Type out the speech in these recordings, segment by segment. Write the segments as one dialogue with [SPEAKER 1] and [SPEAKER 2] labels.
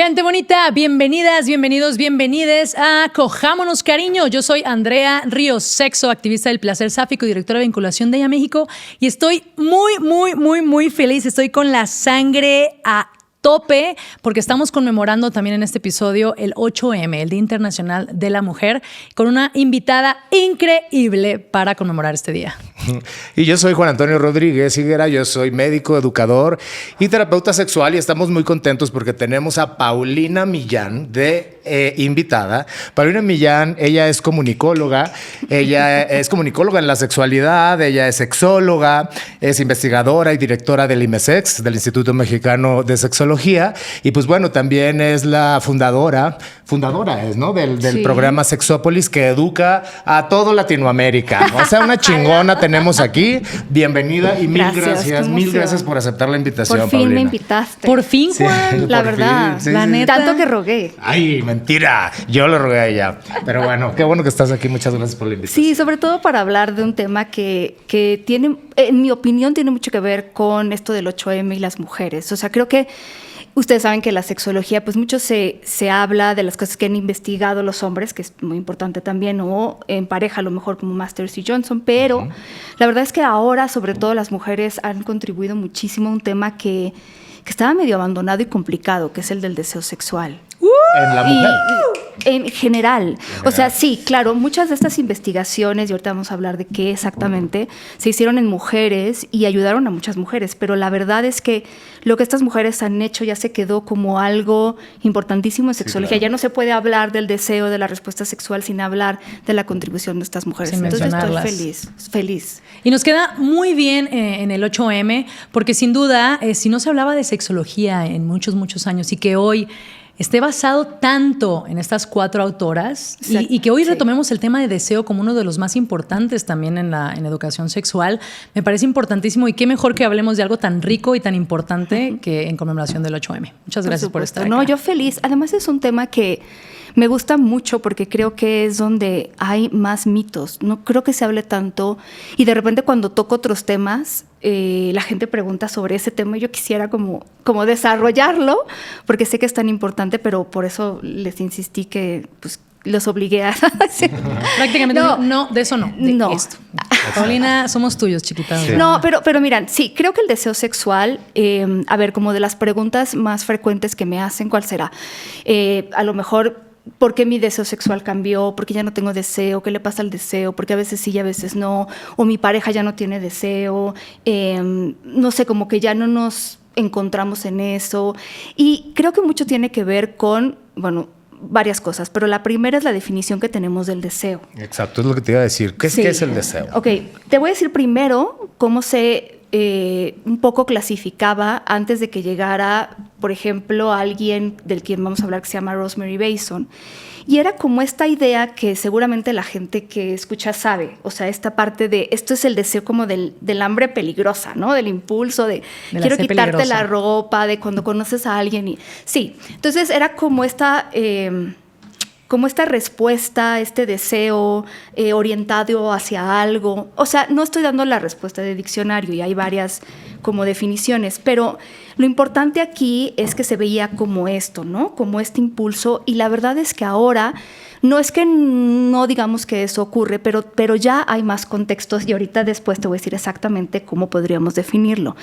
[SPEAKER 1] Gente bonita, bienvenidas, bienvenidos, bienvenides a Cojámonos Cariño. Yo soy Andrea Ríos Sexo, activista del placer sáfico y directora de vinculación de ella México. Y estoy muy feliz. Estoy con la sangre a tope porque estamos conmemorando también en este episodio el 8M, el Día Internacional de la Mujer, con una invitada increíble para conmemorar este día.
[SPEAKER 2] Y yo soy Juan Antonio Rodríguez Higuera, yo soy médico, educador y terapeuta sexual y estamos muy contentos porque tenemos a Paulina Millán de invitada. Paulina Millán, ella es comunicóloga en la sexualidad, ella es sexóloga, es investigadora y directora del IMESEX, del Instituto Mexicano de Sexología, y pues bueno, también es la fundadora es, ¿no? Del sí. Programa Sexópolis que educa a todo Latinoamérica. O sea, una chingona tenemos aquí. Bienvenida y mil gracias por aceptar la invitación,
[SPEAKER 3] Por fin,
[SPEAKER 2] Paulina.
[SPEAKER 3] me invitaste.
[SPEAKER 1] Por fin, Juan.
[SPEAKER 2] Sí,
[SPEAKER 3] la verdad.
[SPEAKER 2] Fin, sí,
[SPEAKER 3] la neta. Tanto que rogué.
[SPEAKER 2] Ay, mentira. Yo le rogué a ella. Pero bueno, qué bueno que estás aquí. Muchas gracias por la invitación.
[SPEAKER 3] Sí, sobre todo para hablar de un tema que tiene, en mi opinión, tiene mucho que ver con esto del 8M y las mujeres. O sea, creo que ustedes saben que la sexología, pues mucho se habla de las cosas que han investigado los hombres, que es muy importante también, o en pareja a lo mejor como Masters y Johnson, pero la verdad es que ahora, sobre todo las mujeres, han contribuido muchísimo a un tema que estaba medio abandonado y complicado, que es el del deseo sexual.
[SPEAKER 2] En la mujer.
[SPEAKER 3] En general. O sea, sí, claro, muchas de estas investigaciones, y ahorita vamos a hablar de qué exactamente, se hicieron en mujeres y ayudaron a muchas mujeres, pero la verdad es que lo que estas mujeres han hecho ya se quedó como algo importantísimo en sexología. Sí, claro. Ya no se puede hablar del deseo, de la respuesta sexual sin hablar de la contribución de estas mujeres.
[SPEAKER 1] Sin
[SPEAKER 3] Entonces
[SPEAKER 1] mencionarlas.
[SPEAKER 3] estoy feliz.
[SPEAKER 1] Y nos queda muy bien en el 8M, porque sin duda, si no se hablaba de sexología en muchos años y que hoy esté basado tanto en estas 4 autoras y que hoy retomemos el tema de deseo como uno de los más importantes también en educación sexual, me parece importantísimo y qué mejor que hablemos de algo tan rico y tan importante que en conmemoración del 8M. Muchas gracias por estar acá.
[SPEAKER 3] No, yo feliz. Además es un tema que me gusta mucho porque creo que es donde hay más mitos. No creo que se hable tanto y de repente cuando toco otros temas la gente pregunta sobre ese tema y yo quisiera como desarrollarlo porque sé que es tan importante, pero por eso les insistí que pues los obligué a hacer.
[SPEAKER 1] Prácticamente no, de eso no. De esto. Paulina, somos tuyos, chiquita.
[SPEAKER 3] Sí. No, pero miran, sí, creo que el deseo sexual, a ver, como de las preguntas más frecuentes que me hacen, ¿cuál será? A lo mejor, ¿por qué mi deseo sexual cambió? ¿Por qué ya no tengo deseo? ¿Qué le pasa al deseo? Porque a veces sí y a veces no. O mi pareja ya no tiene deseo. No sé, como que ya no nos encontramos en eso. Y creo que mucho tiene que ver con, bueno, varias cosas, pero la primera es la definición que tenemos del deseo.
[SPEAKER 2] Exacto, es lo que te iba a decir. ¿Qué es el deseo?
[SPEAKER 3] Ok, te voy a decir primero cómo se un poco clasificaba antes de que llegara, por ejemplo, alguien del quien vamos a hablar que se llama Rosemary Bason. Y era como esta idea que seguramente la gente que escucha sabe, o sea, esta parte de, esto es el deseo como del hambre peligrosa, ¿no? Del impulso de quiero quitarte peligrosa. La ropa, de cuando conoces a alguien. Y sí, entonces era como esta respuesta, este deseo orientado hacia algo. O sea, no estoy dando la respuesta de diccionario y hay varias como definiciones, pero lo importante aquí es que se veía como esto, ¿no? Como este impulso, y la verdad es que ahora no es que no digamos que eso ocurre, pero ya hay más contextos y ahorita después te voy a decir exactamente cómo podríamos definirlo.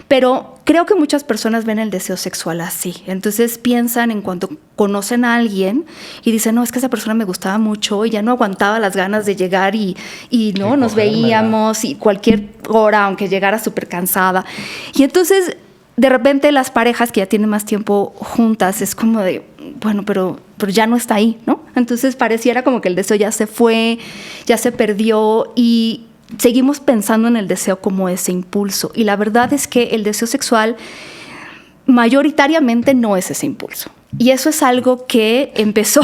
[SPEAKER 3] Pero creo que muchas personas ven el deseo sexual así. Entonces piensan en cuanto conocen a alguien y dicen, no, es que esa persona me gustaba mucho y ya no aguantaba las ganas de llegar y no nos veíamos y cualquier hora, aunque llegara súper cansada. Y entonces de repente las parejas que ya tienen más tiempo juntas es como de, bueno, pero ya no está ahí, ¿no? Entonces pareciera como que el deseo ya se fue, ya se perdió y seguimos pensando en el deseo como ese impulso. Y la verdad es que el deseo sexual mayoritariamente no es ese impulso. Y eso es algo que empezó,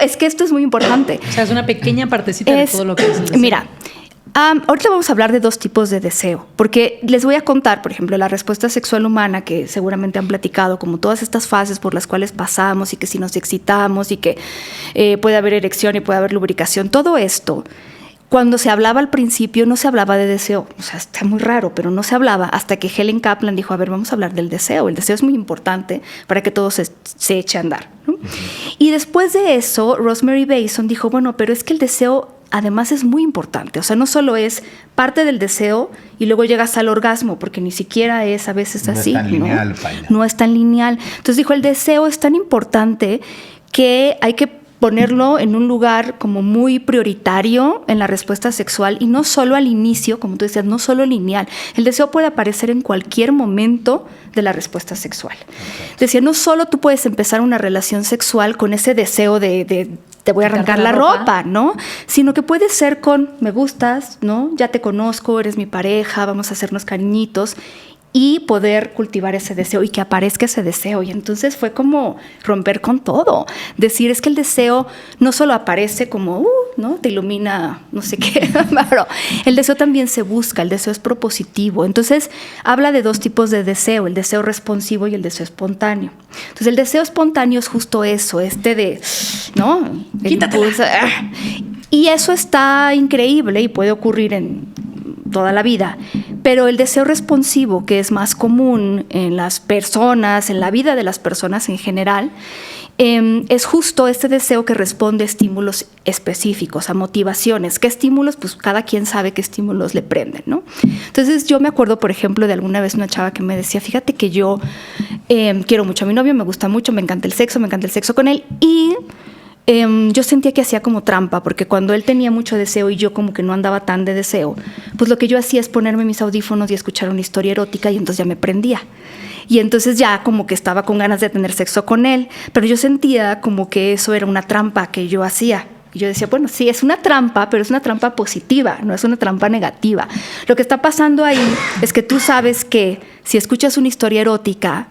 [SPEAKER 3] es que esto es muy importante.
[SPEAKER 1] O sea, es una pequeña partecita de todo lo que es el deseo.
[SPEAKER 3] Mira, ahorita vamos a hablar de 2 tipos de deseo, porque les voy a contar, por ejemplo, la respuesta sexual humana, que seguramente han platicado, como todas estas fases por las cuales pasamos y que si nos excitamos y que puede haber erección y puede haber lubricación, todo esto. cuando se hablaba al principio no se hablaba de deseo, o sea, está muy raro, pero no se hablaba hasta que Helen Kaplan dijo, a ver, vamos a hablar del deseo. El deseo es muy importante para que todo se eche a andar, ¿no? Y después de eso, Rosemary Bason dijo, bueno, pero es que el deseo además es muy importante, o sea, no solo es parte del deseo y luego llegas al orgasmo, porque ni siquiera es a veces así,
[SPEAKER 4] no es tan lineal,
[SPEAKER 3] no es tan lineal. Entonces dijo, el deseo es tan importante que hay que ponerlo en un lugar como muy prioritario en la respuesta sexual y no solo al inicio, como tú decías, no solo lineal. El deseo puede aparecer en cualquier momento de la respuesta sexual. Okay. Decía, no solo tú puedes empezar una relación sexual con ese deseo de te voy a arrancar la ropa, ¿no? Sino que puede ser con me gustas, ¿no? Ya te conozco, eres mi pareja, vamos a hacernos cariñitos. Y poder cultivar ese deseo y que aparezca ese deseo. Y entonces fue como romper con todo. Decir, es que el deseo no solo aparece como, ¿no? Te ilumina no sé qué. Pero el deseo también se busca, el deseo es propositivo. Entonces habla de dos tipos de deseo, el deseo responsivo y el deseo espontáneo. Entonces el deseo espontáneo es justo eso, de, ¿no? Y eso está increíble y puede ocurrir en toda la vida. Pero el deseo responsivo, que es más común en las personas, en la vida de las personas en general, es justo este deseo que responde a estímulos específicos, a motivaciones. ¿Qué estímulos? Pues cada quien sabe qué estímulos le prenden, ¿no? Entonces yo me acuerdo, por ejemplo, de alguna vez una chava que me decía, fíjate que yo quiero mucho a mi novio, me gusta mucho, me encanta el sexo con él y yo sentía que hacía como trampa, porque cuando él tenía mucho deseo y yo como que no andaba tan de deseo, pues lo que yo hacía es ponerme mis audífonos y escuchar una historia erótica y entonces ya me prendía. Y entonces ya como que estaba con ganas de tener sexo con él, pero yo sentía como que eso era una trampa que yo hacía. Y yo decía, bueno, sí, es una trampa, pero es una trampa positiva, no es una trampa negativa. Lo que está pasando ahí es que tú sabes que si escuchas una historia erótica,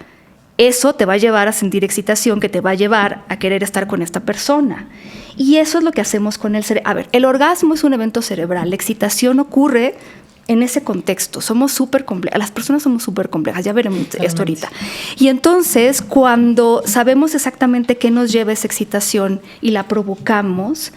[SPEAKER 3] eso te va a llevar a sentir excitación, que te va a llevar a querer estar con esta persona. Y eso es lo que hacemos con el cerebro. A ver, el orgasmo es un evento cerebral. La excitación ocurre en ese contexto. Somos súper complejas. Las personas somos súper complejas. Ya veremos esto ahorita. Y entonces, cuando sabemos exactamente qué nos lleva esa excitación y la provocamos,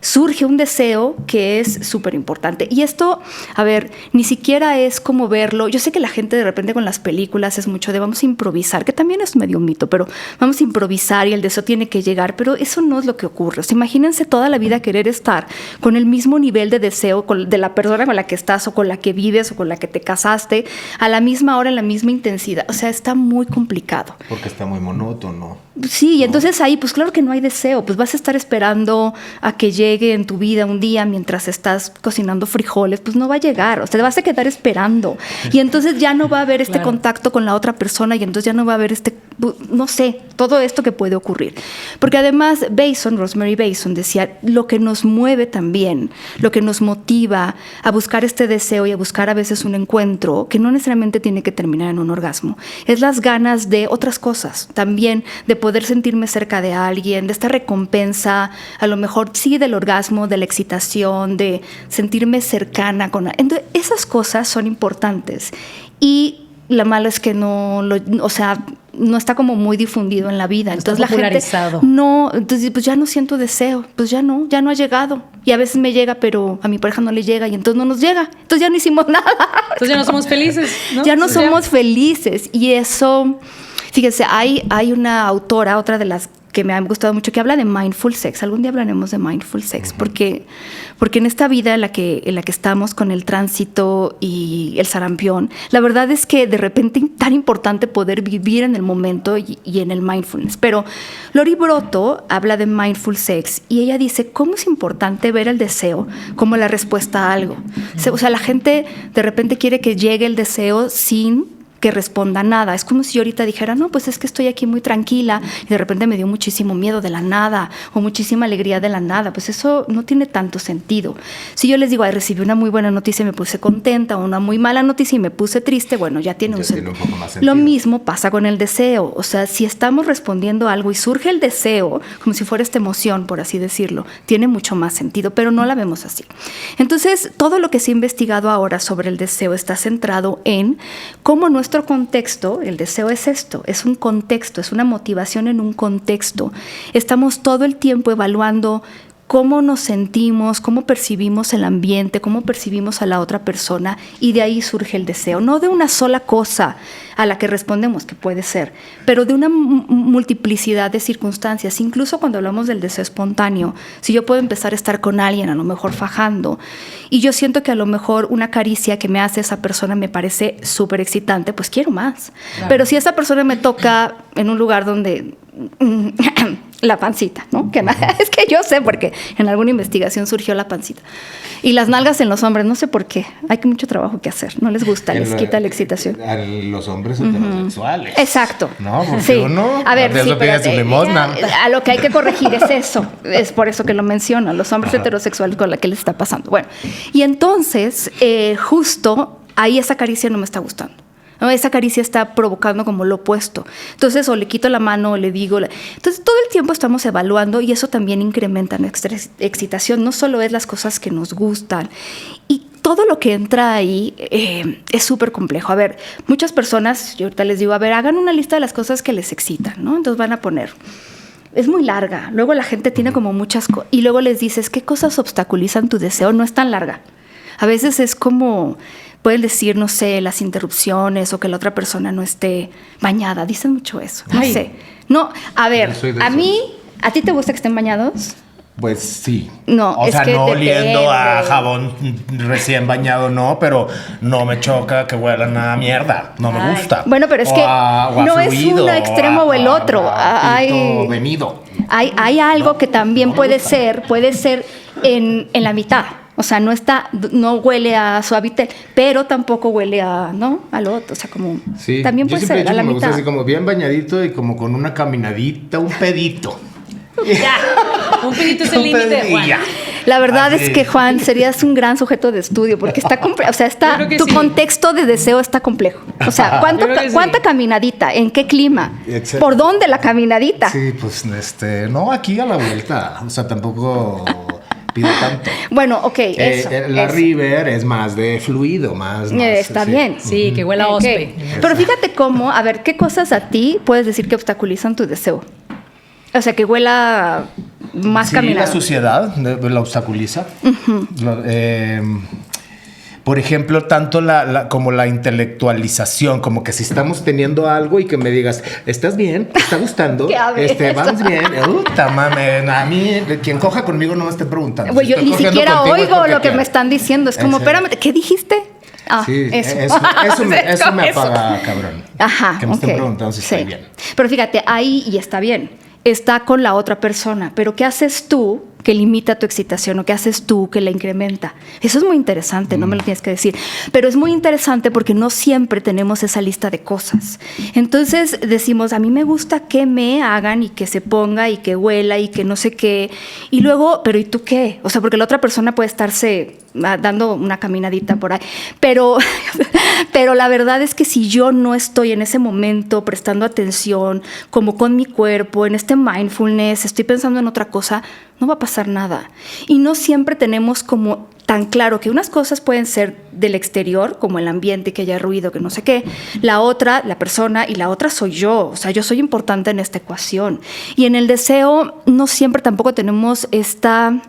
[SPEAKER 3] surge un deseo que es súper importante. Y esto, a ver, ni siquiera es como verlo. Yo sé que la gente de repente con las películas es mucho de vamos a improvisar, que también es medio un mito, pero vamos a improvisar y el deseo tiene que llegar, pero eso no es lo que ocurre. O sea, imagínense toda la vida querer estar con el mismo nivel de deseo de la persona con la que estás o con la que vives o con la que te casaste a la misma hora, en la misma intensidad. O sea, está muy complicado.
[SPEAKER 4] Porque está muy monótono.
[SPEAKER 3] Sí, y entonces ahí, pues claro que no hay deseo, pues vas a estar esperando a que llegue en tu vida un día mientras estás cocinando frijoles, pues no va a llegar, o sea, te vas a quedar esperando. Y entonces ya no va a haber este contacto con la otra persona y entonces ya no va a haber no sé, todo esto que puede ocurrir. Porque además Rosemary Bason decía, lo que nos mueve también, lo que nos motiva a buscar este deseo y a buscar a veces un encuentro, que no necesariamente tiene que terminar en un orgasmo, es las ganas de otras cosas, también de poder sentirme cerca de alguien, de esta recompensa, a lo mejor sí del orgasmo, de la excitación, de sentirme cercana con... Entonces, esas cosas son importantes. Y la mala es que no está como muy difundido en la vida. Entonces la gente no, entonces pues ya no siento deseo, pues ya no ha llegado. Y a veces me llega, pero a mi pareja no le llega y entonces no nos llega. Entonces ya no hicimos nada.
[SPEAKER 1] Entonces ya no somos felices, ¿no?
[SPEAKER 3] Ya no somos felices. Y eso, fíjense, hay una autora, otra de las que me ha gustado mucho, que habla de mindful sex. Algún día hablaremos de mindful sex, porque en esta vida en la que estamos con el tránsito y el sarampión, la verdad es que de repente es tan importante poder vivir en el momento y en el mindfulness. Pero Lori Brotto habla de mindful sex y ella dice cómo es importante ver el deseo como la respuesta a algo. O sea, la gente de repente quiere que llegue el deseo sin que responda nada. Es como si yo ahorita dijera, no, pues es que estoy aquí muy tranquila y de repente me dio muchísimo miedo de la nada o muchísima alegría de la nada. Pues eso no tiene tanto sentido. Si yo les digo, ay, recibí una muy buena noticia y me puse contenta, o una muy mala noticia y me puse triste, bueno, ya tiene un sentido. Lo mismo pasa con el deseo. O sea, si estamos respondiendo a algo y surge el deseo, como si fuera esta emoción, por así decirlo, tiene mucho más sentido, pero no la vemos así. Entonces, todo lo que se ha investigado ahora sobre el deseo está centrado en cómo nuestro contexto, el deseo es esto, es un contexto, es una motivación en un contexto. Estamos todo el tiempo evaluando cómo nos sentimos, cómo percibimos el ambiente, cómo percibimos a la otra persona, y de ahí surge el deseo. No de una sola cosa a la que respondemos, que puede ser, pero de una multiplicidad de circunstancias. Incluso cuando hablamos del deseo espontáneo, si yo puedo empezar a estar con alguien, a lo mejor fajando, y yo siento que a lo mejor una caricia que me hace esa persona me parece súper excitante, pues quiero más. Claro. Pero si esa persona me toca en un lugar donde... la pancita, ¿no? Que es que yo sé porque en alguna investigación surgió la pancita. Y las nalgas en los hombres, no sé por qué. Hay mucho trabajo que hacer. No les gusta, les quita la excitación.
[SPEAKER 2] A los hombres heterosexuales.
[SPEAKER 3] Exacto.
[SPEAKER 2] No, porque
[SPEAKER 3] sí.
[SPEAKER 2] uno...
[SPEAKER 3] A ver, sí, pero
[SPEAKER 2] limosna.
[SPEAKER 3] A lo que hay que corregir es eso. Es por eso que lo menciono. Los hombres heterosexuales con la que les está pasando. Bueno, y entonces, justo ahí esa caricia no me está gustando. ¿No? Esa caricia está provocando como lo opuesto. Entonces, o le quito la mano o le digo... Entonces, todo el tiempo estamos evaluando y eso también incrementa nuestra excitación. No solo es las cosas que nos gustan. Y todo lo que entra ahí es súper complejo. A ver, muchas personas, yo ahorita les digo, a ver, hagan una lista de las cosas que les excitan, ¿no? Entonces van a poner... Es muy larga. Luego la gente tiene como muchas cosas. Y luego les dices, ¿qué cosas obstaculizan tu deseo? No es tan larga. A veces es como... Pueden decir, no sé, las interrupciones o que la otra persona no esté bañada. Dicen mucho eso. No sé. No, a ver, ¿a ti te gusta que estén bañados?
[SPEAKER 2] Pues sí.
[SPEAKER 3] No,
[SPEAKER 2] o sea, no
[SPEAKER 3] depende.
[SPEAKER 2] oliendo a jabón recién bañado, no, pero no me choca que huelan a mierda. No me gusta.
[SPEAKER 3] Bueno, pero es que no fluido, es un extremo o el otro. Hay algo que también puede ser en la mitad. O sea, no huele a Suavitel, pero tampoco huele a, ¿no? Al otro, o sea, como...
[SPEAKER 2] Sí,
[SPEAKER 3] también puede ser a la mitad.
[SPEAKER 2] Gusta así como bien bañadito y como con una caminadita, un pedito.
[SPEAKER 1] Ya, un pedito es el límite, Juan.
[SPEAKER 3] La verdad es que, Juan, serías un gran sujeto de estudio porque está complejo. O sea, tu contexto de deseo está complejo. O sea, ¿cuánta caminadita? ¿En qué clima? Exacto. ¿Por dónde la caminadita?
[SPEAKER 2] Sí, pues, no, aquí a la vuelta. O sea, tampoco... pido tanto.
[SPEAKER 3] Bueno, ok, eso.
[SPEAKER 2] La River es más de fluido, más
[SPEAKER 3] está bien.
[SPEAKER 1] Sí, que huela a hospe.
[SPEAKER 3] Pero fíjate cómo, a ver, ¿qué cosas a ti puedes decir que obstaculizan tu deseo? O sea, que huela más caminado.
[SPEAKER 2] La suciedad la obstaculiza. Por ejemplo, tanto como la intelectualización, como que si estamos teniendo algo y que me digas, ¿estás bien? ¿Te está gustando? ¿Vamos bien? A mí, quien coja conmigo no me esté preguntando.
[SPEAKER 3] Pues yo ni siquiera oigo lo que me están diciendo. Es como, espérame, ¿qué dijiste?
[SPEAKER 2] Sí, eso me apaga, cabrón.
[SPEAKER 3] Ajá,
[SPEAKER 2] que me estén preguntando si estoy bien.
[SPEAKER 3] Pero fíjate, ahí y está bien. Está con la otra persona. Pero ¿qué haces tú que limita tu excitación o qué haces tú que la incrementa? Eso es muy interesante, no me lo tienes que decir. Pero es muy interesante porque no siempre tenemos esa lista de cosas. Entonces decimos, a mí me gusta que me hagan y que se ponga y que huela y que no sé qué. Y luego, ¿pero y tú qué? O sea, porque la otra persona puede estarse dando una caminadita por ahí. Pero la verdad es que si yo no estoy en ese momento prestando atención, como con mi cuerpo, en este mindfulness, estoy pensando en otra cosa, no va a pasar nada. Y no siempre tenemos como tan claro que unas cosas pueden ser del exterior, como el ambiente, que haya ruido, que no sé qué. La otra, la persona, y la otra soy yo. O sea, yo soy importante en esta ecuación. Y en el deseo no siempre tampoco tenemos esta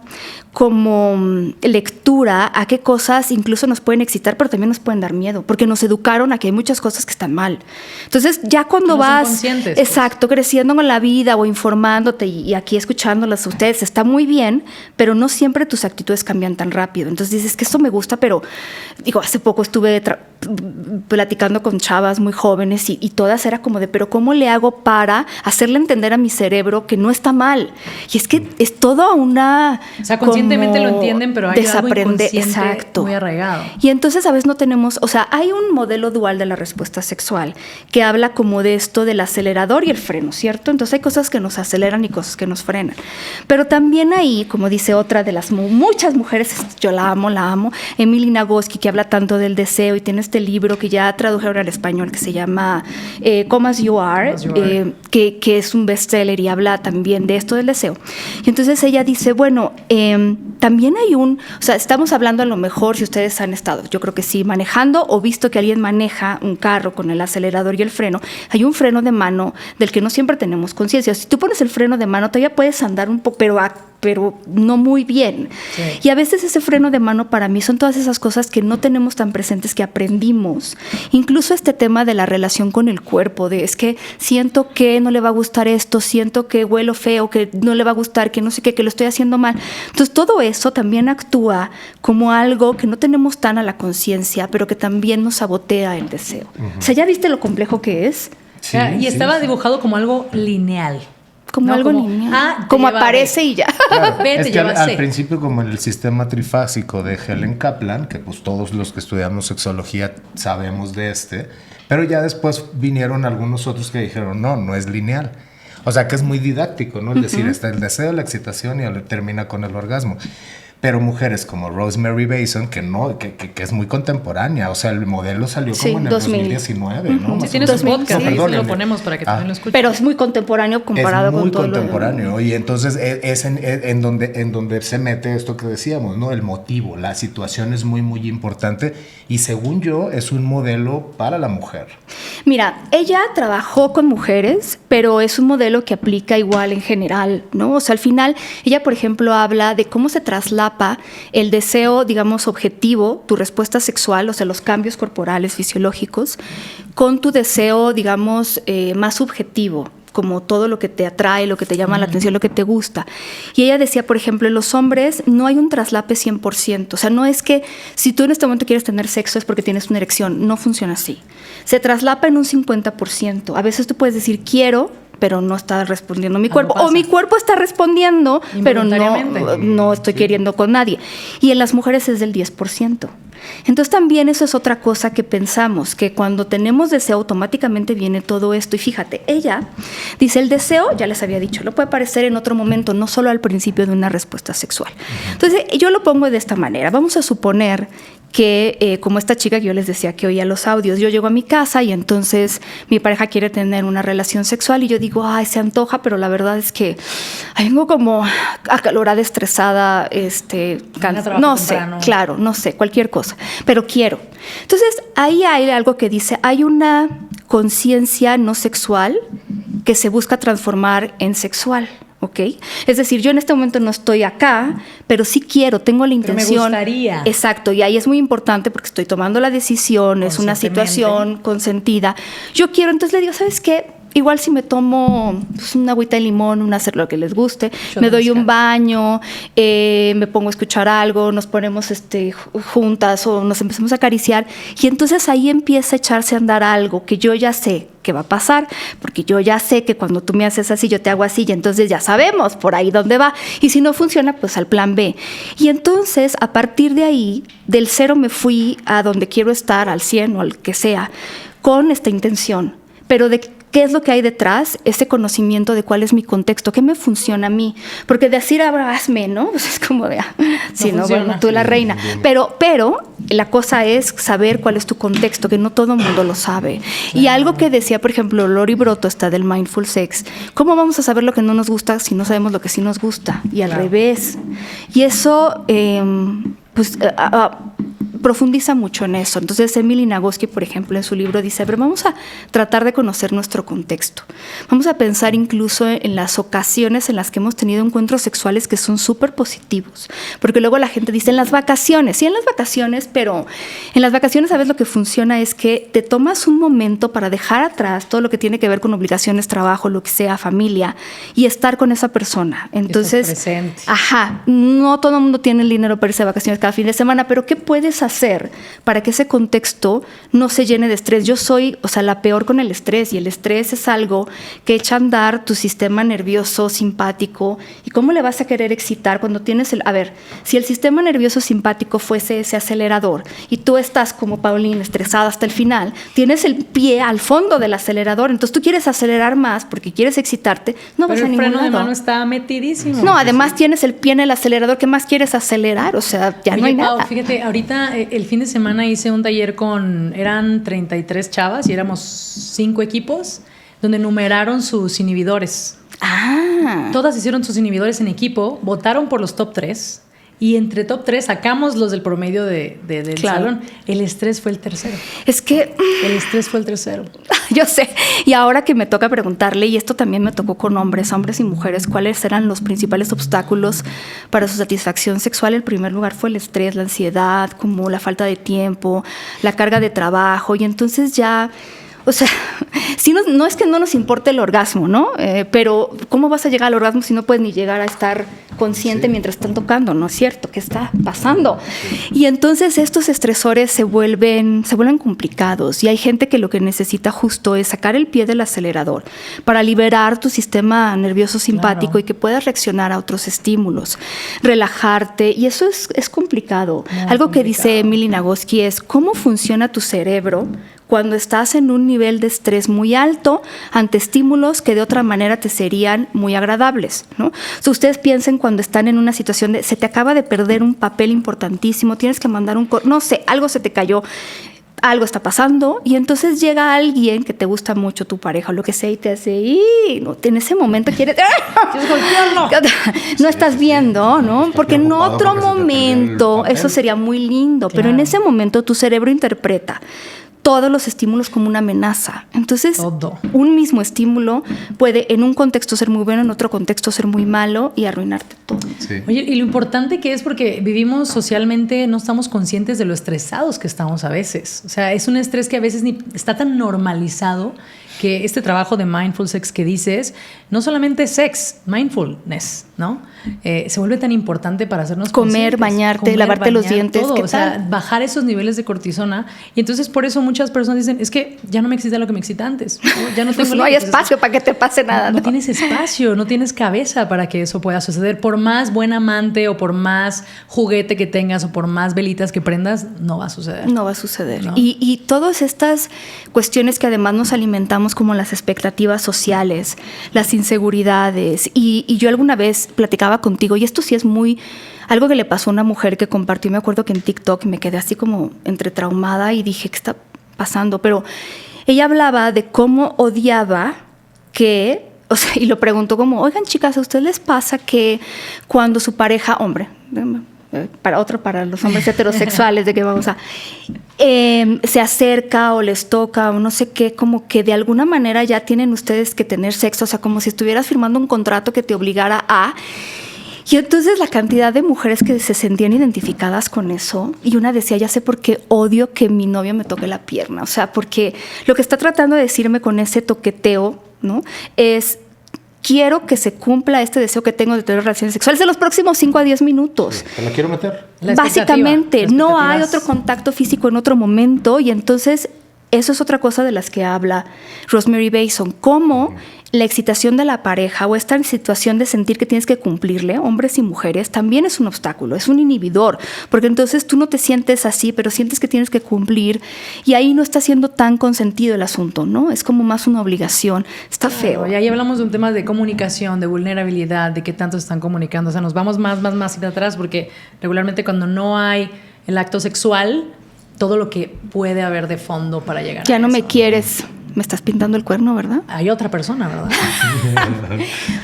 [SPEAKER 3] como lectura a qué cosas incluso nos pueden excitar, pero también nos pueden dar miedo, porque nos educaron a que hay muchas cosas que están mal. Entonces, ya cuando vas, exacto, creciendo con la vida o informándote y aquí escuchándolas a ustedes, está muy bien, pero no siempre tus actitudes cambian tan rápido. Entonces dices que esto me gusta, pero digo, hace poco estuve platicando con chavas muy jóvenes y todas era como de, pero ¿cómo le hago para hacerle entender a mi cerebro que no está mal? Y es que es toda una...
[SPEAKER 1] O sea, conscientemente lo entienden, pero hay algo inconsciente,
[SPEAKER 3] exacto,
[SPEAKER 1] muy arraigado.
[SPEAKER 3] Y entonces a veces no tenemos, o sea, hay un modelo dual de la respuesta sexual que habla como de esto del acelerador y el freno, ¿cierto? Entonces hay cosas que nos aceleran y cosas que nos frenan. Pero también ahí, como dice otra de las muchas mujeres, yo la amo, Emily Nagoski, que habla tanto del deseo y tiene este libro que ya tradujeron al español que se llama Come As You Are, que es un bestseller y habla también de esto del deseo. Y entonces ella dice, bueno, también hay o sea, estamos hablando a lo mejor si ustedes han estado, yo creo que sí, manejando o visto que alguien maneja un carro con el acelerador y el freno, hay un freno de mano del que no siempre tenemos conciencia. Si tú pones el freno de mano, todavía puedes andar un poco, pero a pero no muy bien.
[SPEAKER 1] Sí.
[SPEAKER 3] Y a veces ese freno de mano para mí son todas esas cosas que no tenemos tan presentes, que aprendimos. Incluso este tema de la relación con el cuerpo, de es que siento que no le va a gustar esto, siento que huelo feo, que no le va a gustar, que no sé qué, que lo estoy haciendo mal. Entonces todo eso también actúa como algo que no tenemos tan a la conciencia, pero que también nos sabotea el deseo. O sea, ¿ya viste lo complejo que es?
[SPEAKER 2] Sí,
[SPEAKER 1] y estaba
[SPEAKER 2] sí.
[SPEAKER 1] dibujado como algo lineal.
[SPEAKER 3] Como
[SPEAKER 1] No,
[SPEAKER 3] algo
[SPEAKER 1] como,
[SPEAKER 3] lineal.
[SPEAKER 1] te
[SPEAKER 3] Como
[SPEAKER 1] lleva
[SPEAKER 3] aparece y ya.
[SPEAKER 2] Claro,
[SPEAKER 1] B
[SPEAKER 2] es
[SPEAKER 1] te
[SPEAKER 2] que
[SPEAKER 1] lleva
[SPEAKER 2] al
[SPEAKER 1] C.
[SPEAKER 2] principio, como en el sistema trifásico de Helen Kaplan, que pues todos los que estudiamos sexología sabemos de pero ya después vinieron algunos otros que dijeron, no es lineal. O sea, que es muy didáctico, ¿no? Es decir, está el deseo, la excitación y termina con el orgasmo. Pero mujeres como Rosemary Bason, que es muy contemporánea, o sea, el modelo salió como en el 2019, ¿no?
[SPEAKER 1] Sí,
[SPEAKER 2] Más
[SPEAKER 1] tiene
[SPEAKER 2] o
[SPEAKER 1] su
[SPEAKER 2] menos.
[SPEAKER 1] podcast,
[SPEAKER 2] No,
[SPEAKER 1] ahí
[SPEAKER 2] perdón,
[SPEAKER 1] lo ponemos para que también lo escuchen.
[SPEAKER 3] Pero es muy contemporáneo comparado
[SPEAKER 2] es muy
[SPEAKER 3] con todo
[SPEAKER 2] contemporáneo. Y entonces es en donde se mete esto que decíamos, ¿no? El motivo, la situación es muy, muy importante. Y según yo, es un modelo para la mujer.
[SPEAKER 3] Mira, ella trabajó con mujeres, pero es un modelo que aplica igual en general, ¿no? O sea, al final, ella, por ejemplo, habla de cómo se traslapa el deseo, digamos, objetivo, tu respuesta sexual, o sea, los cambios corporales, fisiológicos, con tu deseo, digamos, más subjetivo, como todo lo que te atrae, lo que te llama la atención, lo que te gusta. Y ella decía, por ejemplo, en los hombres no hay un traslape 100%. O sea, no es que si tú en este momento quieres tener sexo es porque tienes una erección. No funciona así. Se traslapa en un 50%. A veces tú puedes decir quiero, pero no está respondiendo mi cuerpo.
[SPEAKER 1] pasa.
[SPEAKER 3] O mi cuerpo está respondiendo, pero no estoy queriendo con nadie. Y en las mujeres es del 10%. Entonces también eso es otra cosa que pensamos, que cuando tenemos deseo automáticamente viene todo esto. Y fíjate, ella dice, el deseo, ya les había dicho, lo puede aparecer en otro momento, no solo al principio de una respuesta sexual. Entonces yo lo pongo de esta manera. Vamos a suponer que como esta chica que yo les decía que oía los audios, yo llego a mi casa y entonces mi pareja quiere tener una relación sexual y yo digo, ay, se antoja, pero la verdad es que vengo como acalorada, estresada, no sé, claro, no sé, cualquier cosa, pero quiero. Entonces ahí hay algo que dice, hay una conciencia no sexual que se busca transformar en sexual. ¿Ok? Es decir, yo en este momento no estoy acá, pero sí quiero, tengo la intención.
[SPEAKER 1] Pero me gustaría.
[SPEAKER 3] Exacto, y ahí es muy importante porque estoy tomando la decisión, es una situación consentida. Yo quiero, entonces le digo, ¿sabes qué? Igual si me tomo una agüita de limón, un hacer lo que les guste, me doy un baño, me pongo a escuchar algo, nos ponemos juntas o nos empezamos a acariciar y entonces ahí empieza a echarse a andar algo que yo ya sé que va a pasar, porque yo ya sé que cuando tú me haces así, yo te hago así y entonces ya sabemos por ahí dónde va y si no funciona, pues al plan B. Y entonces a partir de ahí, del 0 me fui a donde quiero estar, al 100 o al que sea, con esta intención, pero de ¿qué es lo que hay detrás? Ese conocimiento de cuál es mi contexto, qué me funciona a mí. Porque decir ahora hazme, ¿no? Pues es como de, sí, no, bueno, tú la reina. Pero la cosa es saber cuál es tu contexto, que no todo el mundo lo sabe. Y algo que decía, por ejemplo, Lori Broto, está del Mindful Sex, ¿cómo vamos a saber lo que no nos gusta si no sabemos lo que sí nos gusta? Y al revés. Y eso, profundiza mucho en eso. Entonces, Emily Nagoski, por ejemplo, en su libro dice, pero vamos a tratar de conocer nuestro contexto. Vamos a pensar incluso en las ocasiones en las que hemos tenido encuentros sexuales que son súper positivos. Porque luego la gente dice, en las vacaciones, sí, en las vacaciones, pero en las vacaciones, ¿sabes? Lo que funciona es que te tomas un momento para dejar atrás todo lo que tiene que ver con obligaciones, trabajo, lo que sea, familia, y estar con esa persona. Entonces,
[SPEAKER 1] presente.
[SPEAKER 3] No todo el mundo tiene el dinero para irse de vacaciones cada fin de semana, pero ¿qué puedes hacer para que ese contexto no se llene de estrés? Yo soy, la peor con el estrés, y el estrés es algo que echa a andar tu sistema nervioso simpático. ¿Y cómo le vas a querer excitar cuando tienes si el sistema nervioso simpático fuese ese acelerador y tú estás como Paulina estresada hasta el final, tienes el pie al fondo del acelerador, entonces tú quieres acelerar más porque quieres excitarte, no vas a ningún lado.
[SPEAKER 1] Pero el freno de mano está metidísimo.
[SPEAKER 3] No, además tienes el pie en el acelerador, ¿qué más quieres acelerar? O sea, ya no hay nada.
[SPEAKER 1] Fíjate, ahorita el fin de semana hice un taller eran 33 chavas y éramos 5 equipos donde numeraron sus inhibidores. Todas hicieron sus inhibidores en equipo, votaron por los top 3 y entre top 3 sacamos los del promedio del
[SPEAKER 3] Claro.
[SPEAKER 1] salón. El estrés fue el tercero.
[SPEAKER 3] Es que
[SPEAKER 1] El estrés fue el tercero.
[SPEAKER 3] yo sé, y ahora que me toca preguntarle, y esto también me tocó con hombres y mujeres, cuáles eran los principales obstáculos para su satisfacción sexual. El primer lugar fue el estrés, la ansiedad, como la falta de tiempo, la carga de trabajo, y entonces ya... O sea, si no es que no nos importe el orgasmo, ¿no? Pero ¿cómo vas a llegar al orgasmo si no puedes ni llegar a estar consciente mientras están tocando? ¿No es cierto? ¿Qué está pasando? Y entonces estos estresores se vuelven complicados, y hay gente que lo que necesita justo es sacar el pie del acelerador para liberar tu sistema nervioso simpático,
[SPEAKER 1] Claro.
[SPEAKER 3] y que puedas reaccionar a otros estímulos, relajarte, y eso es complicado.
[SPEAKER 1] Muy
[SPEAKER 3] Algo que
[SPEAKER 1] complicado.
[SPEAKER 3] dice Emily Nagoski es cómo funciona tu cerebro cuando estás en un nivel de estrés muy alto ante estímulos que de otra manera te serían muy agradables, ¿no? O sea, ustedes piensen cuando están en una situación de se te acaba de perder un papel importantísimo, tienes que mandar no sé, algo se te cayó, algo está pasando, y entonces llega alguien que te gusta mucho, tu pareja o lo que sea, y te hace, no, en ese momento quieres... No estás viendo, ¿no?
[SPEAKER 2] Estás
[SPEAKER 3] Porque en
[SPEAKER 2] preocupado
[SPEAKER 3] otro
[SPEAKER 2] porque se te perdió el
[SPEAKER 3] momento
[SPEAKER 2] papel.
[SPEAKER 3] eso sería muy lindo, pero en
[SPEAKER 1] Claro.
[SPEAKER 3] ese momento tu cerebro interpreta todos los estímulos como una amenaza. Entonces,
[SPEAKER 1] Todo.
[SPEAKER 3] un mismo estímulo puede en un contexto ser muy bueno, en otro contexto ser muy malo y arruinarte todo.
[SPEAKER 2] Sí.
[SPEAKER 1] Oye, y lo importante que es, porque vivimos socialmente, no estamos conscientes de lo estresados que estamos a veces. O sea, es un estrés que a veces ni está tan normalizado que este trabajo de mindful sex que dices, no solamente es sex, mindfulness, ¿no? Se vuelve tan importante para hacernos
[SPEAKER 3] Comer,
[SPEAKER 1] conscientes.
[SPEAKER 3] bañarte, lavarte los dientes,
[SPEAKER 1] todo.
[SPEAKER 3] ¿qué
[SPEAKER 1] O sea,
[SPEAKER 3] tal?
[SPEAKER 1] bajar esos niveles de cortisona. Y entonces por eso muchas personas dicen, es que ya no me excita lo que me excita antes, ¿no? Ya no tengo
[SPEAKER 3] Pues no hay
[SPEAKER 1] límites.
[SPEAKER 3] espacio para que te pase nada.
[SPEAKER 1] No
[SPEAKER 3] ¿no?
[SPEAKER 1] tienes espacio, no tienes cabeza para que eso pueda suceder. Por más buen amante o por más juguete que tengas o por más velitas que prendas, no va a suceder.
[SPEAKER 3] No va a suceder.
[SPEAKER 1] ¿No?
[SPEAKER 3] Y todas estas cuestiones que además nos alimentamos, como las expectativas sociales, las inseguridades. Y yo alguna vez platicaba contigo, y esto sí es muy... Algo que le pasó a una mujer que compartió, me acuerdo que en TikTok, me quedé así como entre traumada y dije, ¿qué está pasando? Pero ella hablaba de cómo odiaba que... O sea, y lo preguntó como, oigan, chicas, ¿a ustedes les pasa que cuando su pareja, hombre, para los hombres heterosexuales, de que vamos a, se acerca o les toca o no sé qué, como que de alguna manera ya tienen ustedes que tener sexo, o sea, como si estuvieras firmando un contrato que te obligara a... Y entonces la cantidad de mujeres que se sentían identificadas con eso, y una decía, ya sé por qué odio que mi novio me toque la pierna, o sea, porque lo que está tratando de decirme con ese toqueteo, ¿no? Es, quiero que se cumpla este deseo que tengo de tener relaciones sexuales en los próximos 5 a 10 minutos.
[SPEAKER 2] Te la quiero meter.
[SPEAKER 1] La
[SPEAKER 3] Básicamente,
[SPEAKER 1] expectativa,
[SPEAKER 3] no hay
[SPEAKER 1] expectativas.
[SPEAKER 3] otro contacto físico en otro momento, y entonces eso es otra cosa de las que habla Rosemary Bason, cómo la excitación de la pareja o esta situación de sentir que tienes que cumplirle, hombres y mujeres, también es un obstáculo, es un inhibidor, porque entonces tú no te sientes así, pero sientes que tienes que cumplir, y ahí no está siendo tan consentido el asunto, ¿no? Es como más una obligación, está feo.
[SPEAKER 1] Y ahí hablamos de un tema de comunicación, de vulnerabilidad, de qué tanto se están comunicando. O sea, nos vamos más hacia atrás, porque regularmente cuando no hay el acto sexual, todo lo que puede haber de fondo para llegar
[SPEAKER 3] Ya
[SPEAKER 1] a
[SPEAKER 3] no me
[SPEAKER 1] eso.
[SPEAKER 3] quieres, me estás pintando el cuerno, ¿verdad?
[SPEAKER 1] Hay otra persona, ¿verdad?